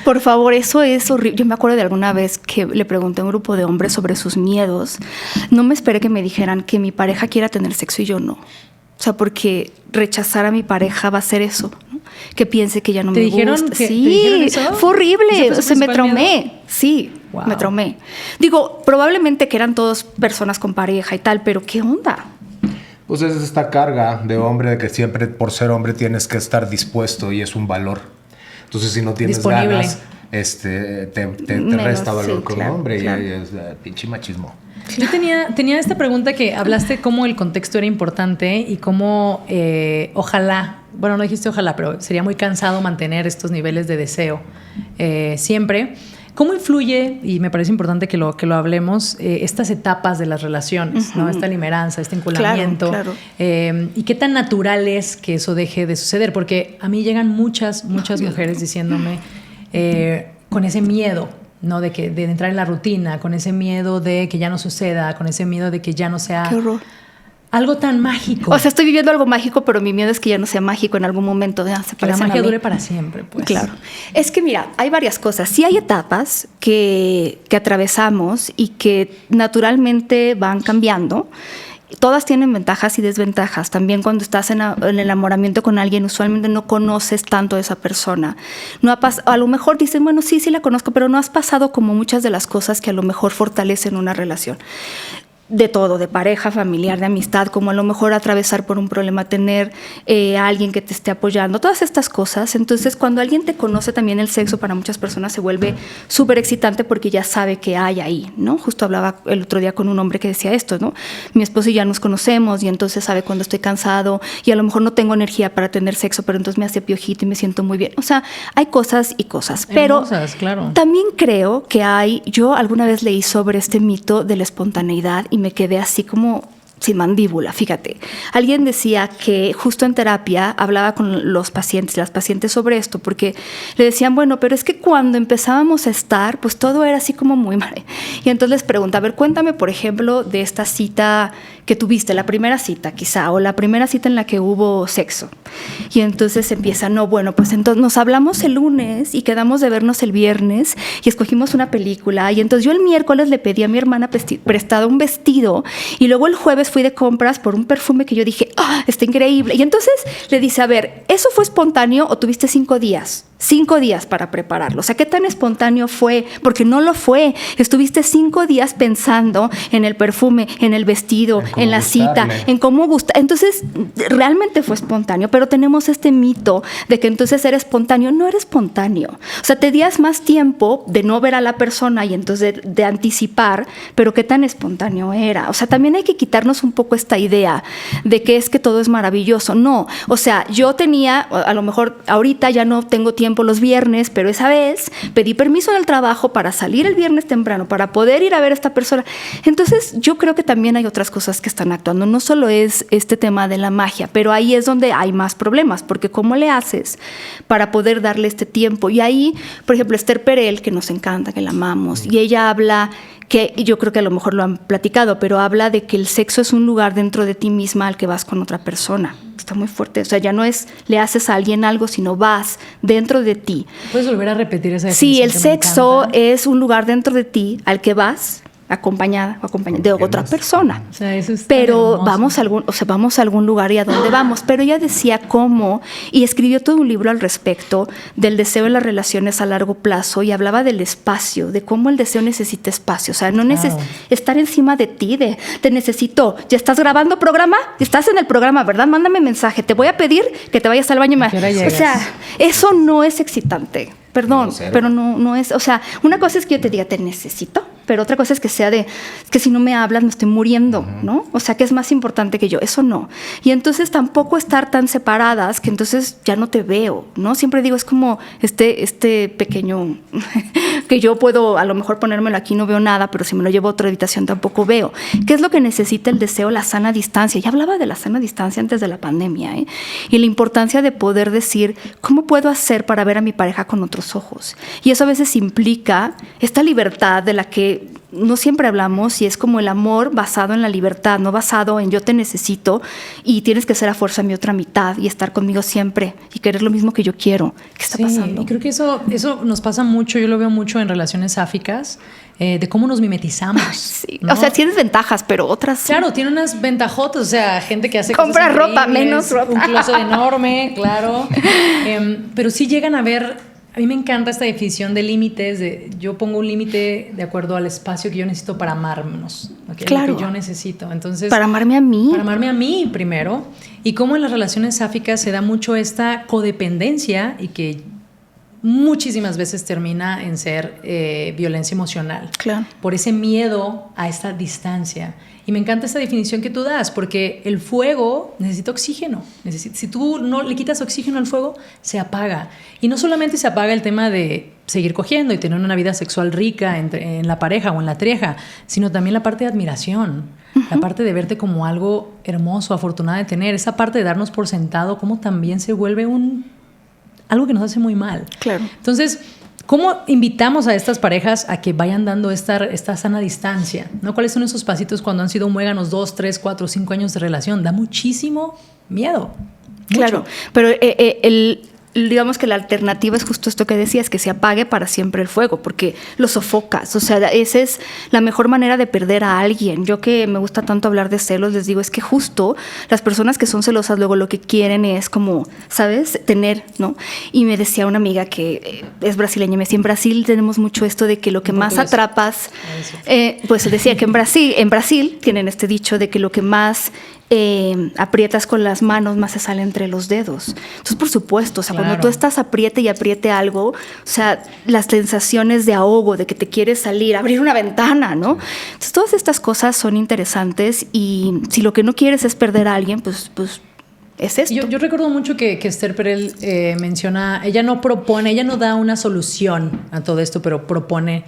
[SPEAKER 3] Por favor, eso es horrible. Yo me acuerdo de alguna vez que le pregunté a un grupo de hombres sobre sus miedos. No me esperé que me dijeran que mi pareja quiera tener sexo y yo no. O sea, porque rechazar a mi pareja va a ser eso, ¿no? Que piense que ya no
[SPEAKER 1] ¿Te
[SPEAKER 3] me
[SPEAKER 1] dijeron
[SPEAKER 3] gusta.
[SPEAKER 1] que-
[SPEAKER 3] Sí,
[SPEAKER 1] te dijeron eso?
[SPEAKER 3] fue horrible.
[SPEAKER 1] ¿Ese fue
[SPEAKER 3] O
[SPEAKER 1] su
[SPEAKER 3] sea, me
[SPEAKER 1] principal
[SPEAKER 3] traumé.
[SPEAKER 1] miedo?
[SPEAKER 3] Sí,
[SPEAKER 1] Wow.
[SPEAKER 3] me traumé. Digo, probablemente que eran todas personas con pareja y tal, pero ¿qué onda?
[SPEAKER 2] Pues es esta carga de hombre de que siempre por ser hombre tienes que estar dispuesto y es un valor. Entonces si no tienes
[SPEAKER 1] Disponible.
[SPEAKER 2] ganas, te
[SPEAKER 3] Menos,
[SPEAKER 2] resta valor
[SPEAKER 3] sí,
[SPEAKER 2] como
[SPEAKER 3] claro,
[SPEAKER 2] hombre
[SPEAKER 3] claro.
[SPEAKER 2] y es pinche machismo.
[SPEAKER 1] Yo tenía esta pregunta que hablaste cómo el contexto era importante y cómo ojalá, bueno, no dijiste ojalá, pero sería muy cansado mantener estos niveles de deseo siempre. ¿Cómo influye, y me parece importante que lo hablemos, estas etapas de las relaciones, ¿no? Esta limeranza, este enculamiento?
[SPEAKER 3] Claro.
[SPEAKER 1] ¿Y qué tan natural es que eso deje de suceder? Porque a mí llegan muchas mujeres diciéndome con ese miedo, ¿no? De entrar en la rutina, con ese miedo de que ya no suceda, con ese miedo de que ya no sea
[SPEAKER 3] Qué horror.
[SPEAKER 1] algo tan mágico.
[SPEAKER 3] O sea, estoy viviendo algo mágico, pero mi miedo es que ya no sea mágico en algún momento.
[SPEAKER 1] Que la magia dure para siempre, pues.
[SPEAKER 3] Claro. Es que mira, hay varias cosas. Sí hay etapas que atravesamos y que naturalmente van cambiando. Todas tienen ventajas y desventajas. También cuando estás en el enamoramiento con alguien, usualmente no conoces tanto a esa persona. A lo mejor dicen, bueno, sí la conozco, pero no has pasado como muchas de las cosas que a lo mejor fortalecen una relación. De todo, de pareja, familiar, de amistad, como a lo mejor atravesar por un problema, tener a alguien que te esté apoyando, todas estas cosas. Entonces, cuando alguien te conoce, también el sexo para muchas personas se vuelve súper excitante porque ya sabe qué hay ahí, ¿no? Justo hablaba el otro día con un hombre que decía esto, ¿no? Mi esposo y ya nos conocemos y entonces sabe cuando estoy cansado y a lo mejor no tengo energía para tener sexo, pero entonces me hace piojito y me siento muy bien. O sea, hay cosas y cosas. Pero
[SPEAKER 1] claro.
[SPEAKER 3] También creo que yo alguna vez leí sobre este mito de la espontaneidad y me quedé así como sin mandíbula, fíjate. Alguien decía que justo en terapia hablaba con los pacientes, las pacientes sobre esto, porque le decían, bueno, pero es que cuando empezábamos a estar, pues todo era así como muy mal. Y entonces les pregunta, a ver, cuéntame, por ejemplo, de esta cita que tuviste, la primera cita quizá, o la primera cita en la que hubo sexo. Y entonces empieza, no, bueno, pues entonces nos hablamos el lunes y quedamos de vernos el viernes y escogimos una película. Y entonces yo el miércoles le pedí a mi hermana prestado un vestido y luego el jueves fui de compras por un perfume que yo dije, ¡ah, está increíble! Y entonces le dice, a ver, ¿eso fue espontáneo o tuviste 5 días? 5 días para prepararlo. O sea, ¿qué tan espontáneo fue? Porque no lo fue. Estuviste 5 días pensando en el perfume, en el vestido, en la cita, en cómo gusta. Entonces, realmente fue espontáneo, pero tenemos este mito de que entonces era espontáneo. No era espontáneo. O sea, te días más tiempo de no ver a la persona y entonces de anticipar, pero ¿qué tan espontáneo era? O sea, también hay que quitarnos un poco esta idea de que es que todo es maravilloso. No. O sea, yo tenía, a lo mejor ahorita ya no tengo tiempo los viernes, pero esa vez pedí permiso en el trabajo para salir el viernes temprano, para poder ir a ver a esta persona. Entonces, yo creo que también hay otras cosas que están actuando. No solo es este tema de la magia, pero ahí es donde hay más problemas, porque ¿cómo le haces para poder darle este tiempo? Y ahí, por ejemplo, Esther Perel, que nos encanta, que la amamos, y ella habla que yo creo que a lo mejor lo han platicado, pero habla de que el sexo es un lugar dentro de ti misma al que vas con otra persona. Está muy fuerte. O sea, ya no es le haces a alguien algo, sino vas dentro de ti.
[SPEAKER 1] ¿Puedes volver a repetir esa definición?
[SPEAKER 3] Sí, el sexo es un lugar dentro de ti al que vas acompañada de otra persona.
[SPEAKER 1] O sea, eso está
[SPEAKER 3] pero
[SPEAKER 1] hermoso.
[SPEAKER 3] vamos a algún lugar y a dónde vamos. Pero ella decía cómo, y escribió todo un libro al respecto del deseo en las relaciones a largo plazo y hablaba del espacio, de cómo el deseo necesita espacio. O sea, no estar encima de ti, te necesito. ¿Ya estás grabando programa? ¿Estás en el programa, verdad? Mándame mensaje. Te voy a pedir que te vayas al baño. O sea, eso no es excitante. Perdón, pero no es. O sea, una cosa es que yo te diga, te necesito. Pero otra cosa es que sea que si no me hablas me estoy muriendo, ¿no? O sea, que es más importante que yo. Eso no. Y entonces tampoco estar tan separadas que entonces ya no te veo, ¿no? Siempre digo, es como este pequeño que yo puedo a lo mejor ponérmelo aquí, no veo nada, pero si me lo llevo a otra habitación tampoco veo. ¿Qué es lo que necesita el deseo? La sana distancia. Ya hablaba de la sana distancia antes de la pandemia, ¿eh? Y la importancia de poder decir, ¿cómo puedo hacer para ver a mi pareja con otros ojos? Y eso a veces implica esta libertad de la que no siempre hablamos, y es como el amor basado en la libertad, no basado en yo te necesito y tienes que ser a fuerza mi otra mitad y estar conmigo siempre y querer lo mismo que yo quiero. ¿Qué está pasando?
[SPEAKER 1] Y creo que eso nos pasa mucho, yo lo veo mucho en relaciones sáficas, de cómo nos mimetizamos.
[SPEAKER 3] Sí.
[SPEAKER 1] ¿no?
[SPEAKER 3] O sea, tienes ventajas, pero otras...
[SPEAKER 1] Claro, tiene unas ventajotas, o sea, gente que hace
[SPEAKER 3] compra
[SPEAKER 1] cosas
[SPEAKER 3] ropa, menos ropa.
[SPEAKER 1] Un closet enorme, claro. Pero sí llegan a ver... A mí me encanta esta definición de límites. Yo pongo un límite de acuerdo al espacio que yo necesito para amarnos. ¿Okay?
[SPEAKER 3] Claro.
[SPEAKER 1] Lo que yo necesito. Entonces,
[SPEAKER 3] para amarme a mí.
[SPEAKER 1] Para amarme a mí primero. Y cómo en las relaciones sáficas se da mucho esta codependencia y que muchísimas veces termina en ser violencia emocional.
[SPEAKER 3] Claro.
[SPEAKER 1] Por ese miedo a esta distancia. Y me encanta esta definición que tú das, porque el fuego necesita oxígeno. Si tú no le quitas oxígeno al fuego, se apaga. Y no solamente se apaga el tema de seguir cogiendo y tener una vida sexual rica en la pareja o en la trieja, sino también la parte de admiración, la parte de verte como algo hermoso, afortunada de tener, esa parte de darnos por sentado, como también se vuelve algo que nos hace muy mal.
[SPEAKER 3] Claro.
[SPEAKER 1] Entonces, ¿Cómo invitamos a estas parejas a que vayan dando esta sana distancia? ¿No? ¿Cuáles son esos pasitos cuando han sido muéganos 2, 3, 4, 5 años de relación? Da muchísimo miedo.
[SPEAKER 3] Claro, pero digamos que la alternativa es justo esto que decías, que se apague para siempre el fuego, porque lo sofocas. O sea, esa es la mejor manera de perder a alguien. Yo que me gusta tanto hablar de celos, les digo, es que justo las personas que son celosas luego lo que quieren es como, ¿sabes? Tener, ¿no? Y me decía una amiga que es brasileña, me decía, en Brasil tenemos mucho esto de que lo que más atrapas, pues decía que en Brasil tienen este dicho de que lo que más aprietas con las manos, más se sale entre los dedos. Entonces, por supuesto, o sea, cuando tú estás apriete y apriete algo, o sea, las sensaciones de ahogo, de que te quieres salir, abrir una ventana, ¿no? Entonces, todas estas cosas son interesantes y si lo que no quieres es perder a alguien, pues es esto.
[SPEAKER 1] Yo recuerdo mucho que Esther Perel menciona, ella no propone, ella no da una solución a todo esto, pero propone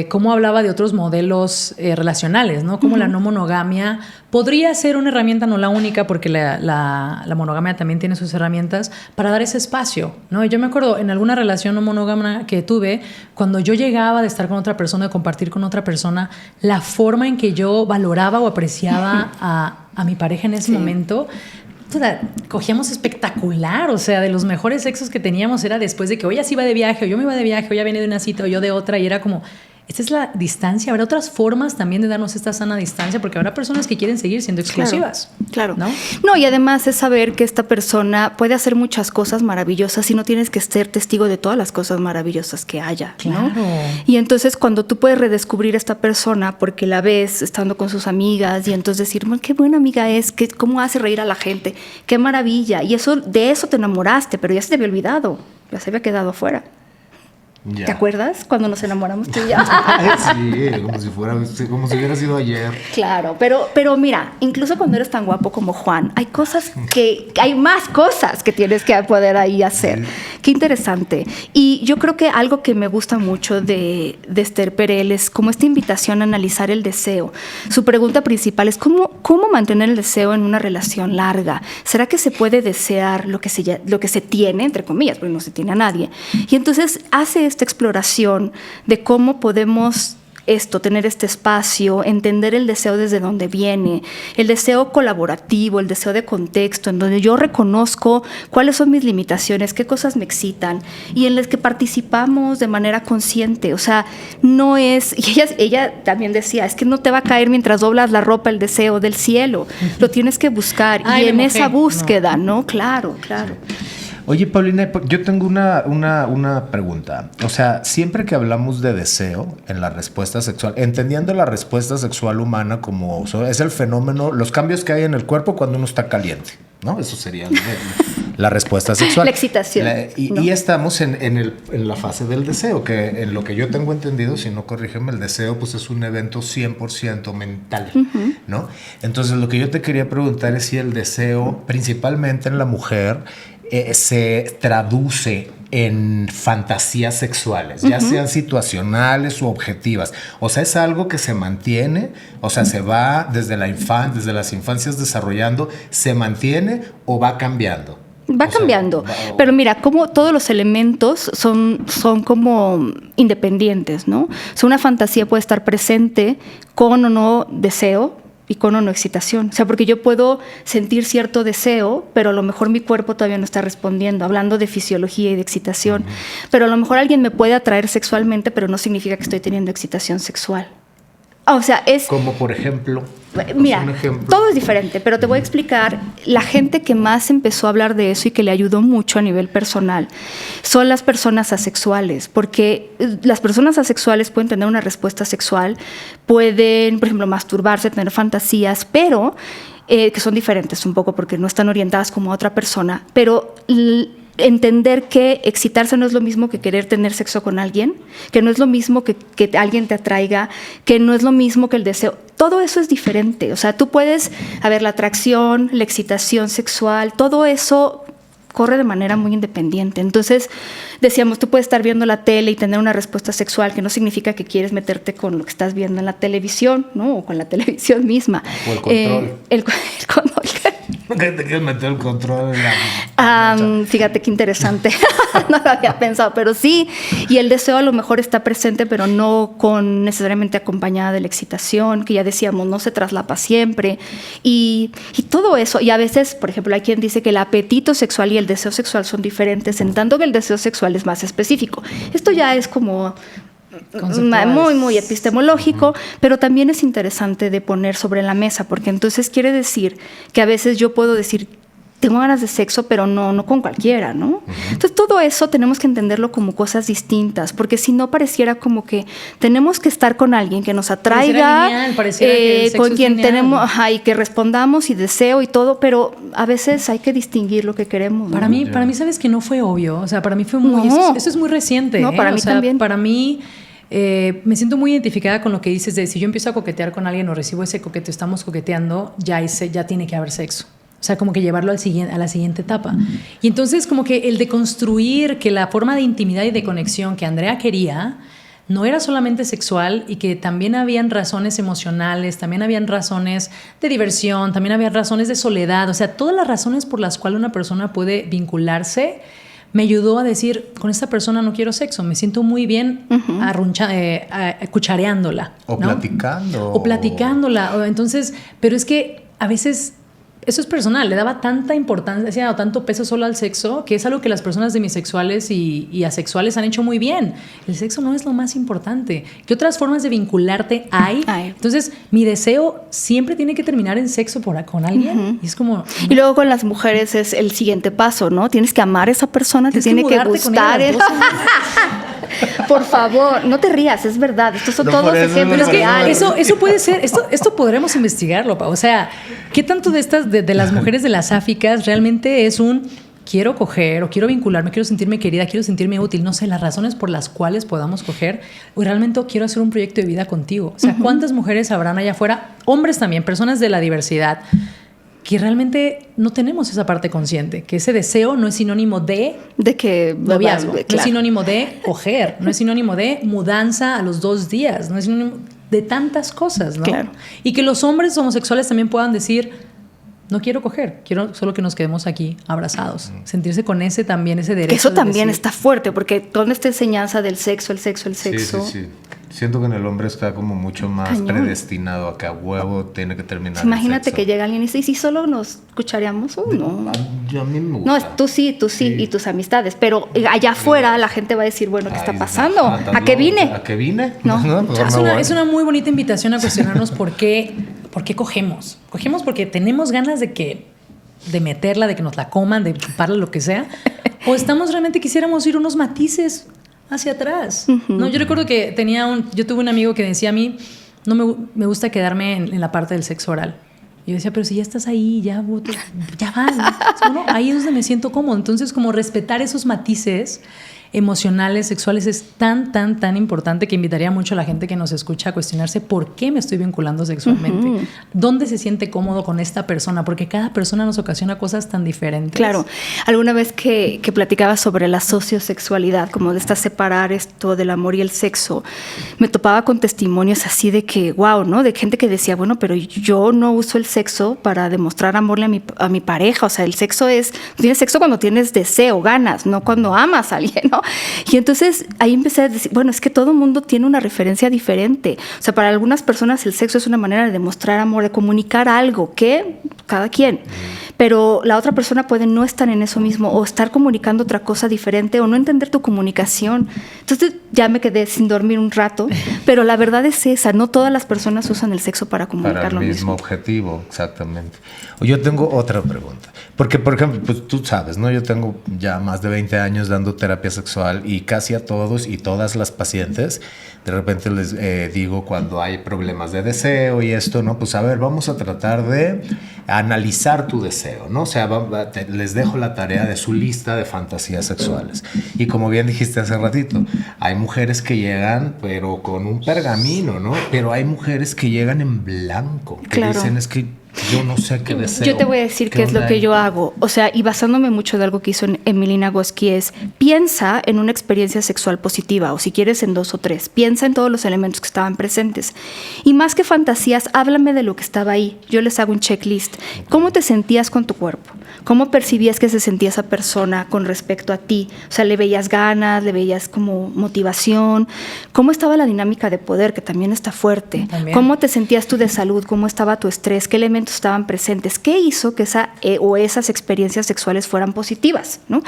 [SPEAKER 1] cómo hablaba de otros modelos relacionales, ¿no? Como la no monogamia podría ser una herramienta, no la única, porque la monogamia también tiene sus herramientas para dar ese espacio, ¿no? Y yo me acuerdo en alguna relación no monógama que tuve, cuando yo llegaba de estar con otra persona, de compartir con otra persona, la forma en que yo valoraba o apreciaba a mi pareja en ese momento, cogíamos espectacular, o sea, de los mejores sexos que teníamos era después de que o ella se iba de viaje, o yo me iba de viaje, o ella viene de una cita, o yo de otra, y era como, esta es la distancia. Habrá otras formas también de darnos esta sana distancia, porque habrá personas que quieren seguir siendo exclusivas.
[SPEAKER 3] Claro.
[SPEAKER 1] ¿No?
[SPEAKER 3] No, y además es saber que esta persona puede hacer muchas cosas maravillosas y no tienes que ser testigo de todas las cosas maravillosas que haya, ¿no?
[SPEAKER 1] Claro.
[SPEAKER 3] Y entonces cuando tú puedes redescubrir a esta persona porque la ves estando con sus amigas y entonces decir, qué buena amiga es, cómo hace reír a la gente, qué maravilla. Y de eso te enamoraste, pero ya se te había olvidado, ya se había quedado afuera.
[SPEAKER 2] Ya.
[SPEAKER 3] ¿Te acuerdas cuando nos enamoramos tú y yo?
[SPEAKER 2] Sí, como si hubiera sido ayer.
[SPEAKER 3] Claro, pero mira, incluso cuando eres tan guapo como Juan, hay más cosas que tienes que poder ahí hacer. Qué interesante. Y yo creo que algo que me gusta mucho de Esther Perel es como esta invitación a analizar el deseo. Su pregunta principal es ¿cómo mantener el deseo en una relación larga? ¿Será que se puede desear lo que se tiene, entre comillas, porque no se tiene a nadie? Y entonces hace esta exploración de cómo podemos tener este espacio, entender el deseo desde donde viene, el deseo colaborativo, el deseo de contexto, en donde yo reconozco cuáles son mis limitaciones, qué cosas me excitan y en las que participamos de manera consciente. O sea, no es, y ella también decía, es que no te va a caer mientras doblas la ropa el deseo del cielo, lo tienes que buscar.
[SPEAKER 1] Ay,
[SPEAKER 3] y en
[SPEAKER 1] mojé.
[SPEAKER 3] esa búsqueda, ¿no? Claro.
[SPEAKER 2] Oye, Paulina, yo tengo una pregunta. O sea, siempre que hablamos de deseo en la respuesta sexual, entendiendo la respuesta sexual humana como es el fenómeno, los cambios que hay en el cuerpo cuando uno está caliente, ¿no? Eso sería la respuesta sexual.
[SPEAKER 3] La excitación.
[SPEAKER 2] Y estamos en la fase del deseo, que en lo que yo tengo entendido, si no corrígeme, el deseo pues es un evento 100% mental, ¿no? Entonces, lo que yo te quería preguntar es si el deseo, principalmente en la mujer, se traduce en fantasías sexuales, ya sean situacionales o objetivas. O sea, es algo que se mantiene, o sea, se va desde las infancias desarrollando, ¿se mantiene o va cambiando?
[SPEAKER 3] Va cambiando, pero mira, como todos los elementos son como independientes, ¿no? O sea, una fantasía puede estar presente con o no deseo, y con o no excitación. O sea, porque yo puedo sentir cierto deseo, pero a lo mejor mi cuerpo todavía no está respondiendo, hablando de fisiología y de excitación. Pero a lo mejor alguien me puede atraer sexualmente, pero no significa que estoy teniendo excitación sexual. O sea, es...
[SPEAKER 2] Como por ejemplo...
[SPEAKER 3] Mira, todo es diferente, pero te voy a explicar. La gente que más empezó a hablar de eso y que le ayudó mucho a nivel personal son las personas asexuales, porque las personas asexuales pueden tener una respuesta sexual, pueden, por ejemplo, masturbarse, tener fantasías, pero que son diferentes un poco porque no están orientadas como a otra persona, pero entender que excitarse no es lo mismo que querer tener sexo con alguien, que no es lo mismo que alguien te atraiga, que no es lo mismo que el deseo. Todo eso es diferente. O sea, tú puedes, la atracción, la excitación sexual, todo eso corre de manera muy independiente. Entonces, decíamos, tú puedes estar viendo la tele y tener una respuesta sexual que no significa que quieres meterte con lo que estás viendo en la televisión, ¿no? O con la televisión misma.
[SPEAKER 2] O el control.
[SPEAKER 3] El control.
[SPEAKER 2] Que te quieres meter el control en la...
[SPEAKER 3] Fíjate qué interesante. No lo había pensado, pero sí. Y el deseo a lo mejor está presente, pero no necesariamente acompañada de la excitación, que ya decíamos, no se traslapa siempre. Y todo eso. Y a veces, por ejemplo, hay quien dice que el apetito sexual y el deseo sexual son diferentes, en tanto que el deseo sexual es más específico. Esto ya es como muy, muy epistemológico, pero también es interesante de poner sobre la mesa, porque entonces quiere decir que a veces yo puedo decir, tengo ganas de sexo, pero no con cualquiera, ¿no? Entonces todo eso tenemos que entenderlo como cosas distintas, porque si no pareciera como que tenemos que estar con alguien que nos atraiga,
[SPEAKER 1] pareciera que el sexo
[SPEAKER 3] con quien
[SPEAKER 1] es genial.
[SPEAKER 3] tenemos, y que respondamos y deseo y todo, pero a veces hay que distinguir lo que queremos, ¿no?
[SPEAKER 1] Para mí, sabes que no fue obvio, o sea, para mí fue muy...
[SPEAKER 3] No.
[SPEAKER 1] Esto es muy reciente.
[SPEAKER 3] No, para mí también.
[SPEAKER 1] Para mí... me siento muy identificada con lo que dices de si yo empiezo a coquetear con alguien o recibo ese coqueteo, estamos coqueteando, ya tiene que haber sexo. O sea, como que llevarlo a la siguiente etapa. Y entonces como que el de construir que la forma de intimidad y de conexión que Andrea quería no era solamente sexual y que también habían razones emocionales, también habían razones de diversión, también habían razones de soledad. O sea, todas las razones por las cuales una persona puede vincularse me ayudó a decir, con esta persona no quiero sexo, me siento muy bien cuchareándola.
[SPEAKER 2] O
[SPEAKER 1] ¿no?
[SPEAKER 2] platicando.
[SPEAKER 1] O platicándola. Entonces, pero es que a veces eso es personal, le daba tanta importancia o tanto peso solo al sexo, que es algo que las personas demisexuales y asexuales han hecho muy bien. El sexo no es lo más importante. ¿Qué otras formas de vincularte hay? Entonces, mi deseo siempre tiene que terminar en sexo con alguien. Y es como... ¿no?
[SPEAKER 3] Y luego con las mujeres es el siguiente paso, ¿no? Tienes que amar a esa persona, te tiene que gustar. Por favor, no te rías, es verdad. Estos son todos ejemplos reales.
[SPEAKER 1] Eso puede ser, esto podremos investigarlo, Pau. O sea, ¿qué tanto de estas, de las mujeres de las sáficas realmente es un quiero coger o quiero vincularme, quiero sentirme querida, quiero sentirme útil? No sé, las razones por las cuales podamos coger, o realmente quiero hacer un proyecto de vida contigo. O sea, ¿cuántas mujeres habrán allá afuera? Hombres también, personas de la diversidad, que realmente no tenemos esa parte consciente, que ese deseo no es sinónimo de
[SPEAKER 3] que
[SPEAKER 1] noviazgo,
[SPEAKER 3] claro.
[SPEAKER 1] No es sinónimo de coger, no es sinónimo de mudanza a los 2 días, no es sinónimo de tantas cosas, ¿no?
[SPEAKER 3] Claro.
[SPEAKER 1] Y que los hombres homosexuales también puedan decir, no quiero coger, quiero solo que nos quedemos aquí abrazados, sentirse con ese derecho.
[SPEAKER 3] Que eso también
[SPEAKER 1] decir,
[SPEAKER 3] está fuerte, porque toda esta enseñanza del sexo, el sexo.
[SPEAKER 2] Sí. Siento que en el hombre está como mucho más predestinado a que a huevo tiene que terminar.
[SPEAKER 3] Imagínate que llega alguien y dice, ¿y si solo nos escucharíamos? No.
[SPEAKER 2] A mí me gusta.
[SPEAKER 3] No, tú sí, y tus amistades. Pero allá afuera la gente va a decir, bueno, ¿qué está pasando? ¿A qué vine?
[SPEAKER 2] ¿A qué vine?
[SPEAKER 3] No.
[SPEAKER 1] Es una muy bonita invitación a cuestionarnos por qué cogemos. Cogemos porque tenemos ganas de meterla, de que nos la coman, de chuparla, lo que sea. O realmente quisiéramos ir unos matices hacia atrás. No, yo recuerdo que yo tuve un amigo que decía a mí, no me gusta quedarme en la parte del sexo oral. Y yo decía, pero si ya estás ahí, ya vas. ¿No? Ahí es donde me siento cómodo. Entonces, como respetar esos matices emocionales, sexuales, es tan importante que invitaría mucho a la gente que nos escucha a cuestionarse por qué me estoy vinculando sexualmente. ¿Dónde se siente cómodo con esta persona? Porque cada persona nos ocasiona cosas tan diferentes.
[SPEAKER 3] Claro. Alguna vez que platicaba sobre la sociosexualidad, como de separar esto del amor y el sexo, me topaba con testimonios así de que, wow, ¿no? De gente que decía, bueno, pero yo no uso el sexo para demostrar amorle a mi pareja. O sea, el sexo tienes sexo cuando tienes deseo, ganas, no cuando amas a alguien, ¿no? Y entonces ahí empecé a decir, bueno, es que todo mundo tiene una referencia diferente. O sea, para algunas personas el sexo es una manera de demostrar amor, de comunicar algo, que cada quien. Pero la otra persona puede no estar en eso mismo o estar comunicando otra cosa diferente o no entender tu comunicación. Entonces ya me quedé sin dormir un rato, pero la verdad es esa, no todas las personas usan el sexo para comunicar lo mismo.
[SPEAKER 2] Para el mismo objetivo, exactamente. Yo tengo otra pregunta, porque por ejemplo, pues tú sabes, ¿no? Yo tengo ya más de 20 años dando terapia sexual y casi a todos y todas las pacientes de repente les digo cuando hay problemas de deseo y esto, ¿no? Pues a ver, vamos a tratar de analizar tu deseo, ¿no? O sea, les dejo la tarea de su lista de fantasías sexuales. Y como bien dijiste hace ratito, hay mujeres que llegan pero con un pergamino, ¿no? Pero hay mujeres que llegan en blanco, que dicen es que Yo no sé qué deseo.
[SPEAKER 3] Yo te voy a decir qué es lo que yo hago. O sea, y basándome mucho de algo que hizo Emily Nagoski, es piensa en una experiencia sexual positiva, o si quieres en 2 o 3. Piensa en todos los elementos que estaban presentes. Y más que fantasías, háblame de lo que estaba ahí. Yo les hago un checklist. ¿Cómo te sentías con tu cuerpo? ¿Cómo percibías que se sentía esa persona con respecto a ti? O sea, ¿le veías ganas? ¿Le veías como motivación? ¿Cómo estaba la dinámica de poder, que también está fuerte?
[SPEAKER 1] También.
[SPEAKER 3] ¿Cómo te sentías tú de salud? ¿Cómo estaba tu estrés? ¿Qué elementos estaban presentes? ¿Qué hizo que esas experiencias sexuales fueran positivas, ¿no?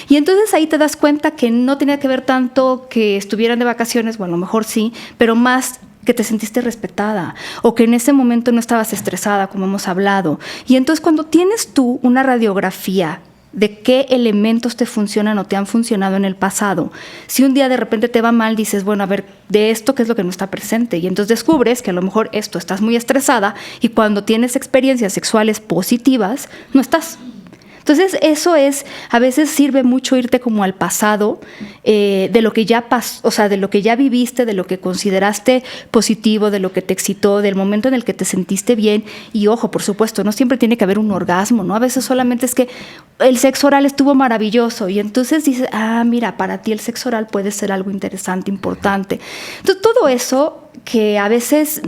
[SPEAKER 3] Y entonces ahí te das cuenta que no tenía que ver tanto que estuvieran de vacaciones, bueno, a lo mejor sí, pero más que te sentiste respetada o que en ese momento no estabas estresada, como hemos hablado. Y entonces cuando tienes tú una radiografía de qué elementos te funcionan o te han funcionado en el pasado, si un día de repente te va mal, dices, bueno, a ver, de esto, ¿qué es lo que no está presente? Y entonces descubres que a lo mejor estás muy estresada y cuando tienes experiencias sexuales positivas, no estás. Entonces eso a veces sirve mucho irte como al pasado, de lo que ya pasó, o sea, de lo que ya viviste, de lo que consideraste positivo, de lo que te excitó, del momento en el que te sentiste bien. Y ojo, por supuesto, no siempre tiene que haber un orgasmo, ¿no? A veces solamente es que el sexo oral estuvo maravilloso y entonces dices, mira, para ti el sexo oral puede ser algo interesante, importante. Entonces todo eso que a veces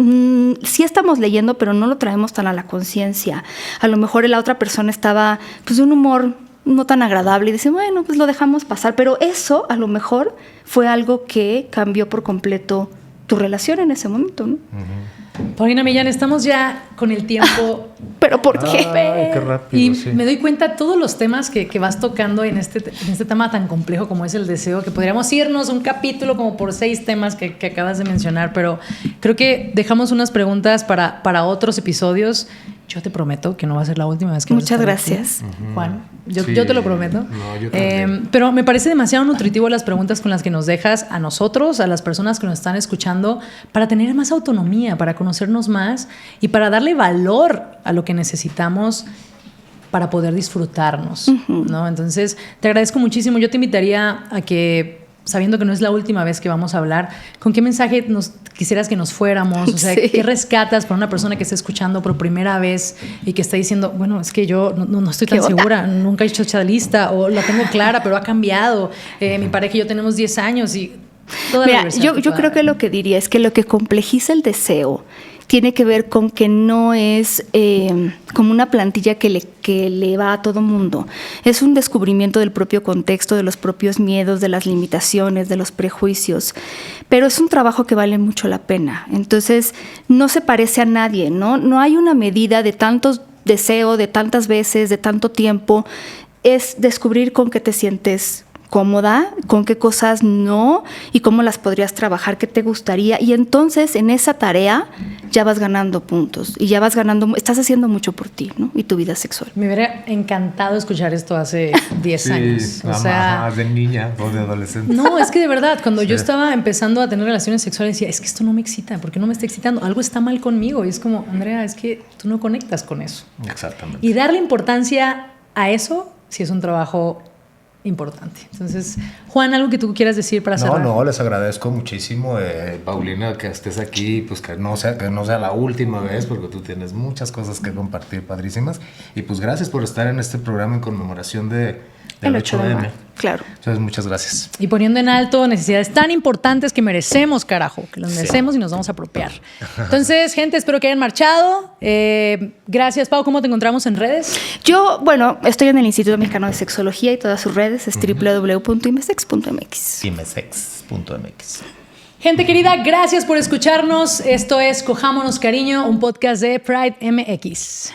[SPEAKER 3] sí estamos leyendo, pero no lo traemos tan a la conciencia. A lo mejor la otra persona estaba pues de un humor no tan agradable y dice, bueno, pues lo dejamos pasar, pero eso a lo mejor fue algo que cambió por completo tu relación en ese momento, ¿no?
[SPEAKER 1] Paulina Millán, estamos ya con el tiempo.
[SPEAKER 3] ¿Pero por qué?
[SPEAKER 2] Ay, qué rápido,
[SPEAKER 1] Y
[SPEAKER 2] sí.
[SPEAKER 1] me doy cuenta todos los temas que vas tocando en este tema tan complejo como es el deseo, que podríamos irnos un capítulo como por 6 temas que acabas de mencionar, pero creo que dejamos unas preguntas para otros episodios. Yo te prometo que no va a ser la última vez que
[SPEAKER 3] Muchas
[SPEAKER 1] vas a estar
[SPEAKER 3] gracias.
[SPEAKER 1] aquí, Juan. Yo
[SPEAKER 2] Sí.
[SPEAKER 1] te lo prometo.
[SPEAKER 2] No, yo también.
[SPEAKER 1] Pero me parece demasiado nutritivo las preguntas con las que nos dejas a nosotros, a las personas que nos están escuchando, para tener más autonomía, para conocernos más y para darle valor a lo que necesitamos para poder disfrutarnos, ¿no? Entonces, te agradezco muchísimo. Yo te invitaría a que, sabiendo que no es la última vez que vamos a hablar, ¿con qué mensaje quisieras que nos fuéramos? O sea,
[SPEAKER 3] Sí.
[SPEAKER 1] ¿qué rescatas para una persona que está escuchando por primera vez y que está diciendo, bueno, es que yo no estoy tan
[SPEAKER 3] ¿Qué onda?
[SPEAKER 1] segura, nunca he hecho esta lista, o la tengo clara, pero ha cambiado, mi pareja y yo tenemos 10 años y toda la
[SPEAKER 3] Mira,
[SPEAKER 1] diversidad
[SPEAKER 3] yo creo que lo que diría es que lo que complejiza el deseo tiene que ver con que no es como una plantilla que le va a todo mundo. Es un descubrimiento del propio contexto, de los propios miedos, de las limitaciones, de los prejuicios. Pero es un trabajo que vale mucho la pena. Entonces, no se parece a nadie, ¿no? No hay una medida de tantos deseos, de tantas veces, de tanto tiempo. Es descubrir con qué te sientes cómoda, con qué cosas no y cómo las podrías trabajar, qué te gustaría. Y entonces en esa tarea ya vas ganando puntos y ya vas ganando, estás haciendo mucho por ti, ¿no? Y tu vida sexual.
[SPEAKER 1] Me hubiera encantado escuchar esto hace 10 años. O sea,
[SPEAKER 2] de niña o de adolescente.
[SPEAKER 1] no, es que de verdad, cuando yo
[SPEAKER 2] Sí.
[SPEAKER 1] estaba empezando a tener relaciones sexuales, decía, es que esto no me excita, ¿por qué no me está excitando? Algo está mal conmigo. Y es como, Andrea, es que tú no conectas con eso.
[SPEAKER 2] Exactamente.
[SPEAKER 1] Y darle importancia a eso, sí es un trabajo importante. Entonces, Juan, ¿algo que tú quieras decir para cerrar?
[SPEAKER 2] No, les agradezco muchísimo, Paulina, que estés aquí, pues que no sea la última vez, porque tú tienes muchas cosas que compartir padrísimas. Y pues gracias por estar en este programa en conmemoración del
[SPEAKER 3] El 8 de
[SPEAKER 2] 8M.
[SPEAKER 3] mayo, claro.
[SPEAKER 2] Entonces, muchas gracias.
[SPEAKER 1] Y poniendo en alto necesidades tan importantes que merecemos, carajo, que los
[SPEAKER 2] Sí.
[SPEAKER 1] merecemos y nos vamos a apropiar. Entonces, gente, espero que hayan marchado. Gracias, Pau. ¿Cómo te encontramos en redes?
[SPEAKER 3] Yo, bueno, estoy en el Instituto Mexicano de Sexología y todas sus redes es www.imesex.mx.
[SPEAKER 2] Imesex.mx.
[SPEAKER 1] Gente querida, gracias por escucharnos. Esto es Cojámonos Cariño, un podcast de Pride MX.